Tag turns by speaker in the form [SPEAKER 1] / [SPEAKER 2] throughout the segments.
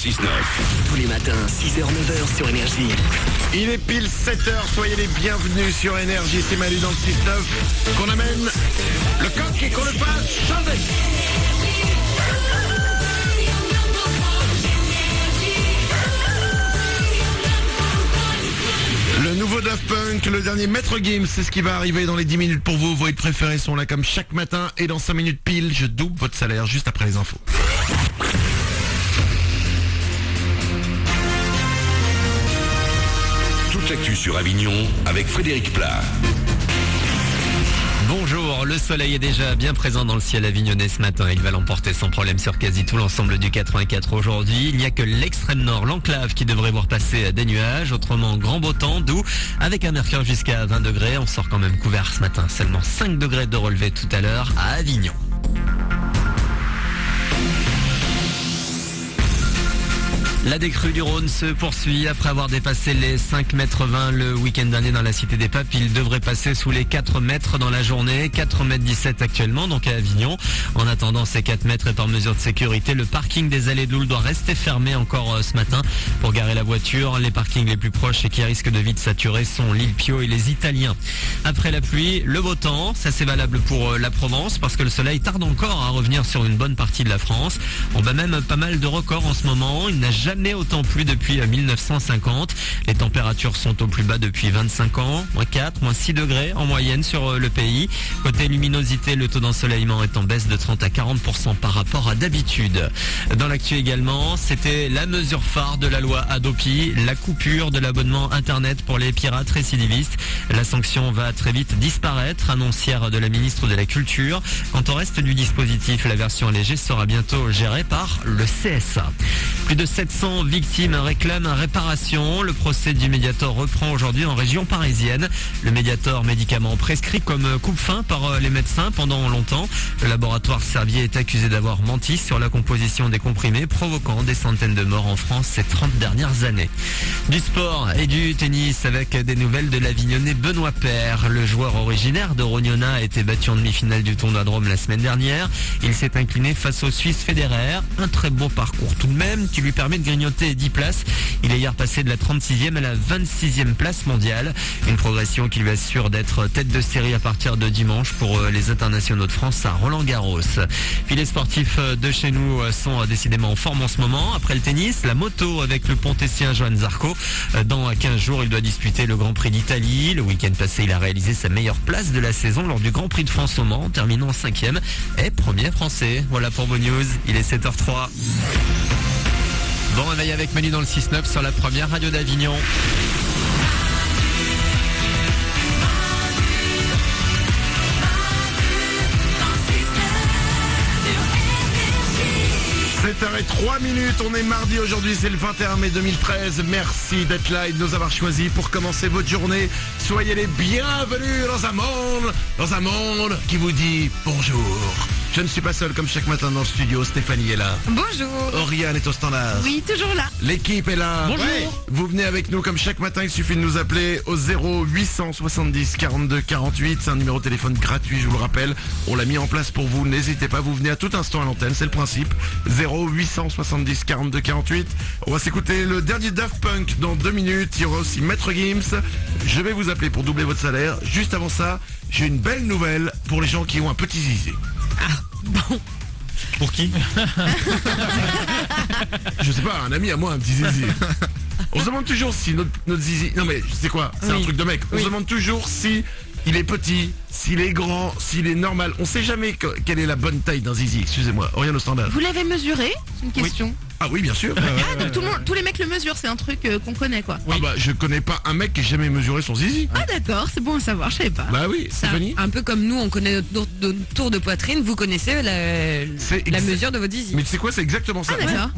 [SPEAKER 1] 6-9.
[SPEAKER 2] Tous les matins, 6h-9h sur Énergie.
[SPEAKER 3] Il est pile 7h, soyez les bienvenus sur Énergie, c'est Manu dans le 6-9 qu'on amène le coq et qu'on le fasse chanter. Le nouveau Daft Punk, le dernier Maître Gims, c'est ce qui va arriver dans les 10 minutes pour vous. Vos hits préférés sont là comme chaque matin et dans 5 minutes pile, je double votre salaire juste après les infos.
[SPEAKER 1] Toute l'actu sur Avignon avec Frédéric Plat.
[SPEAKER 4] Bonjour, le soleil est déjà bien présent dans le ciel avignonnais ce matin. Il va l'emporter sans problème sur quasi tout l'ensemble du 84 aujourd'hui. Il n'y a que l'extrême nord, l'enclave, qui devrait voir passer des nuages. Autrement, grand beau temps, doux, avec un mercure jusqu'à 20 degrés. On sort quand même couvert ce matin. Seulement 5 degrés de relevé tout à l'heure à Avignon. La décrue du Rhône se poursuit après avoir dépassé les 5,20 mètres le week-end dernier dans la Cité des Papes. Il devrait passer sous les 4 mètres dans la journée, 4,17 mètres actuellement, donc à Avignon. En attendant ces 4 mètres et par mesure de sécurité, le parking des Allées de Loul doit rester fermé encore ce matin pour garer la voiture. Les parkings les plus proches et qui risquent de vite saturer sont l'île Pio et les Italiens. Après la pluie, le beau temps, ça c'est valable pour la Provence parce que le soleil tarde encore à revenir sur une bonne partie de la France. On bat même pas mal de records en ce moment. Il n'a jamais autant plu depuis 1950. Les températures sont au plus bas depuis 25 ans. Moins 4, moins 6 degrés en moyenne sur le pays. Côté luminosité, le taux d'ensoleillement est en baisse de 30 à 40% par rapport à d'habitude. Dans l'actu également, c'était la mesure phare de la loi Hadopi, la coupure de l'abonnement internet pour les pirates récidivistes. La sanction va très vite disparaître, annoncière de la ministre de la Culture. Quant au reste du dispositif, la version allégée sera bientôt gérée par le CSA. Plus de 700 victimes réclament réparation. Le procès du Mediator reprend aujourd'hui en région parisienne. Le Mediator, médicament prescrit comme coupe-faim par les médecins pendant longtemps. Le laboratoire Servier est accusé d'avoir menti sur la composition des comprimés, provoquant des centaines de morts en France ces 30 dernières années. Du sport et du tennis avec des nouvelles de l'Avignonnais Benoît Paire. Le joueur originaire de Rognona a été battu en demi-finale du tournoi de Rome la semaine dernière. Il s'est incliné face au Suisse Federer. Un très beau parcours tout de même qui lui permet de grignoter 10 places. Il est hier passé de la 36e à la 26e place mondiale. Une progression qui lui assure d'être tête de série à partir de dimanche pour les internationaux de France à Roland-Garros. Puis les sportifs de chez nous sont décidément en forme en ce moment. Après le tennis, la moto avec le Pontessien Johan Zarco. Dans 15 jours, il doit disputer le Grand Prix d'Italie. Le week-end passé, il a réalisé sa meilleure place de la saison lors du Grand Prix de France au Mans, terminant 5e et premier français. Voilà pour vos news, il est 7h03. Bon réveil avec Manu dans le 6-9 sur la première radio d'Avignon.
[SPEAKER 3] H03, on est mardi aujourd'hui, c'est le 21 mai 2013. Merci d'être là et de nous avoir choisis pour commencer votre journée. Soyez les bienvenus dans un monde qui vous dit bonjour. Je ne suis pas seul comme chaque matin dans le studio, Stéphanie est là.
[SPEAKER 5] Bonjour.
[SPEAKER 3] Oriane est au standard.
[SPEAKER 5] Oui, toujours là.
[SPEAKER 3] L'équipe est là.
[SPEAKER 5] Bonjour.
[SPEAKER 3] Ouais. Vous venez avec nous comme chaque matin, il suffit de nous appeler au 0870 42 48. C'est un numéro de téléphone gratuit, je vous le rappelle. On l'a mis en place pour vous, n'hésitez pas, vous venez à tout instant à l'antenne, c'est le principe. 0870 42 48. On va s'écouter le dernier Daft Punk dans 2 minutes. Il y aura aussi Maître Gims. Je vais vous appeler pour doubler votre salaire. Juste avant ça, j'ai une belle nouvelle pour les gens qui ont un petit zizi.
[SPEAKER 5] Bon.
[SPEAKER 4] Pour qui?
[SPEAKER 3] Je sais pas, un ami à moi, un petit zizi. On se demande toujours si notre zizi... Non mais, c'est quoi? C'est un truc de mec. On se demande toujours si il est petit, s'il est grand, s'il est normal. On sait jamais quelle est la bonne taille d'un zizi, excusez-moi. Oriane au standard.
[SPEAKER 5] Vous l'avez mesuré? C'est une question.
[SPEAKER 3] Oui. Ah oui, bien sûr.
[SPEAKER 5] Ah, donc tous les mecs le mesurent, c'est un truc qu'on connaît quoi.
[SPEAKER 3] Ah bah, je connais pas un mec qui ait jamais mesuré son zizi.
[SPEAKER 5] Ah d'accord, c'est bon à savoir, je savais pas.
[SPEAKER 3] Bah oui, Stéphanie.
[SPEAKER 6] Un peu comme nous, on connaît notre tour de poitrine, vous connaissez la mesure de votre zizi.
[SPEAKER 3] Mais tu sais quoi, c'est exactement ça.
[SPEAKER 5] Ah, d'accord.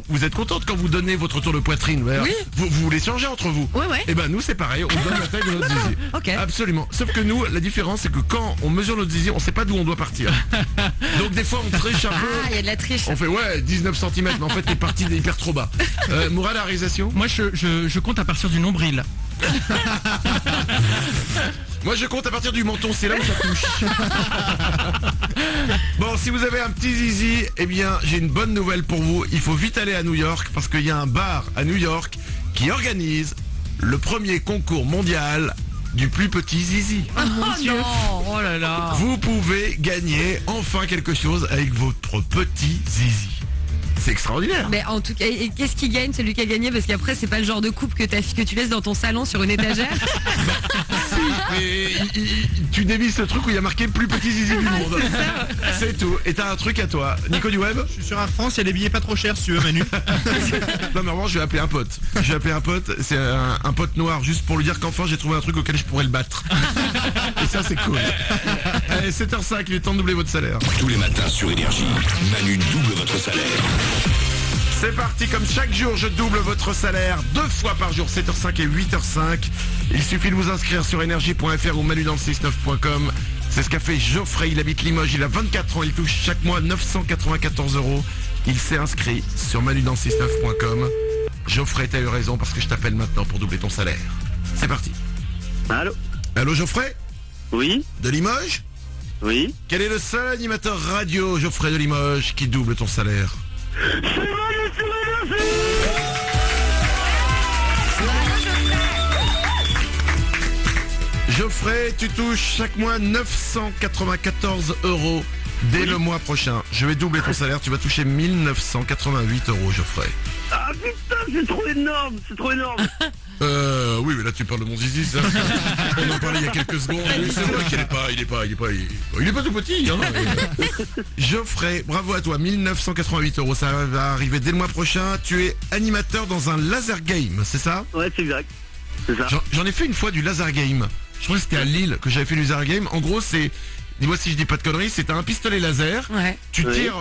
[SPEAKER 3] Vous êtes contente quand vous donnez votre tour de poitrine.
[SPEAKER 6] Oui.
[SPEAKER 3] Vous l'échangez entre vous.
[SPEAKER 5] Ouais.
[SPEAKER 3] Et ben nous c'est pareil, on donne la taille de notre zizi.
[SPEAKER 6] Ok.
[SPEAKER 3] Absolument. Sauf que nous, la différence c'est que quand on mesure notre zizi, on sait pas d'où on doit partir. Donc des fois on triche un peu.
[SPEAKER 6] Ah, il y a de la triche.
[SPEAKER 3] On fait 19 cm, mais en fait t'es parti hyper trop bas. Mourad, la réalisation?
[SPEAKER 7] Moi je compte à partir du nombril.
[SPEAKER 3] Moi je compte à partir du menton, c'est là où ça touche. Bon, Bon, si vous avez un petit zizi, eh bien, j'ai une bonne nouvelle pour vous. Il faut vite aller à New York parce qu'il y a un bar à New York qui organise le premier concours mondial du plus petit zizi.
[SPEAKER 6] Oh non, oh là là.
[SPEAKER 3] Vous pouvez gagner enfin quelque chose avec votre petit zizi. C'est extraordinaire.
[SPEAKER 6] Mais en tout cas, et qu'est-ce qui gagne celui qui a gagné? Parce qu'après, c'est pas le genre de coupe que tu laisses dans ton salon sur une étagère.
[SPEAKER 3] Et tu dévises ce truc où il y a marqué plus petit zizi du monde. C'est tout. Et t'as un truc à toi. Nico du web?
[SPEAKER 7] Je suis sur Air France, il y a des billets pas trop chers si tu veux, Manu.
[SPEAKER 3] Non mais vraiment je vais appeler un pote. C'est un pote noir juste pour lui dire qu'enfin j'ai trouvé un truc auquel je pourrais le battre. Et ça c'est cool. Allez, 7h05, il est temps de doubler votre salaire.
[SPEAKER 1] Tous les matins sur Énergie, Manu double votre salaire.
[SPEAKER 3] C'est parti, comme chaque jour je double votre salaire 2 fois par jour, 7h05 et 8h05. Il suffit de vous inscrire sur énergie.fr ou manudanle69.com. C'est ce qu'a fait Geoffrey, il habite Limoges, il a 24 ans, il touche chaque mois 994 €. Il s'est inscrit sur manudanle69.com. Geoffrey, t'as eu raison parce que je t'appelle maintenant pour doubler ton salaire. C'est parti.
[SPEAKER 8] Allô?
[SPEAKER 3] Allô Geoffrey?
[SPEAKER 8] Oui?
[SPEAKER 3] De Limoges?
[SPEAKER 8] Oui?
[SPEAKER 3] Quel est le seul animateur radio, Geoffrey de Limoges, qui double ton salaire? Geoffrey, tu touches chaque mois 994 € dès le mois prochain. Je vais doubler ton salaire, tu vas toucher 1988 €, Geoffrey.
[SPEAKER 8] Ah putain, c'est trop énorme,
[SPEAKER 3] Oui, mais là tu parles de mon zizi, ça. On en parlait il y a quelques secondes. C'est vrai qu'il il est pas tout petit, hein. Geoffrey, bravo à toi, 1988 €, ça va arriver dès le mois prochain. Tu es animateur dans un laser game, c'est ça?
[SPEAKER 8] Ouais, c'est exact. C'est ça.
[SPEAKER 3] J'en ai fait une fois du laser game. Je crois que c'était à Lille que j'avais fait du laser game. En gros, c'est, dis-moi si je dis pas de conneries, c'est un pistolet laser.
[SPEAKER 6] Ouais.
[SPEAKER 3] Tu tires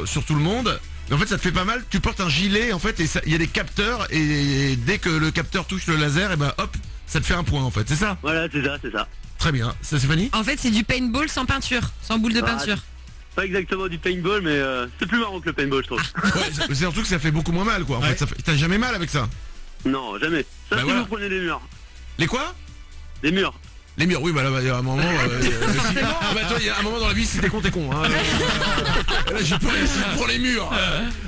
[SPEAKER 3] sur tout le monde. En fait ça te fait pas mal, tu portes un gilet en fait et il y a des capteurs et dès que le capteur touche le laser et hop, ça te fait un point en fait, c'est ça?
[SPEAKER 8] Voilà, c'est ça.
[SPEAKER 3] Très bien, ça c'est Fanny?
[SPEAKER 6] En fait, c'est du paintball sans peinture, sans boule de peinture.
[SPEAKER 8] Pas exactement du paintball, mais c'est plus marrant que le paintball, je trouve.
[SPEAKER 3] Ouais, c'est surtout que ça fait beaucoup moins mal quoi, en fait, t'as jamais mal avec ça?
[SPEAKER 8] Non, jamais. Ça, si
[SPEAKER 3] voilà.
[SPEAKER 8] vous prenez des murs.
[SPEAKER 3] Les quoi?
[SPEAKER 8] Des murs.
[SPEAKER 3] Les murs, oui, bah là, il y a un moment... toi, il y a un moment dans la vie, si t'es con, t'es con. Hein. Là, je prends les murs.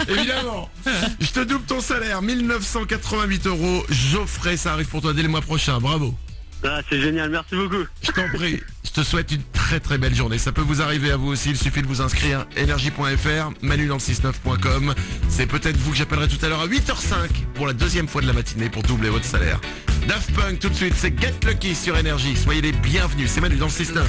[SPEAKER 3] Évidemment. Je te double ton salaire, 1988 €. Geoffrey, ça arrive pour toi dès le mois prochain. Bravo.
[SPEAKER 8] Ah, c'est génial, merci beaucoup.
[SPEAKER 3] Je t'en prie. Je te souhaite une très très belle journée. Ça peut vous arriver à vous aussi. Il suffit de vous inscrire. Énergie.fr, manudanle69.com. C'est peut-être vous que j'appellerai tout à l'heure à 8h05 pour la deuxième fois de la matinée pour doubler votre salaire. Daft Punk tout de suite, c'est Get Lucky sur Énergie. Soyez les bienvenus, c'est Manu dans le 6-9.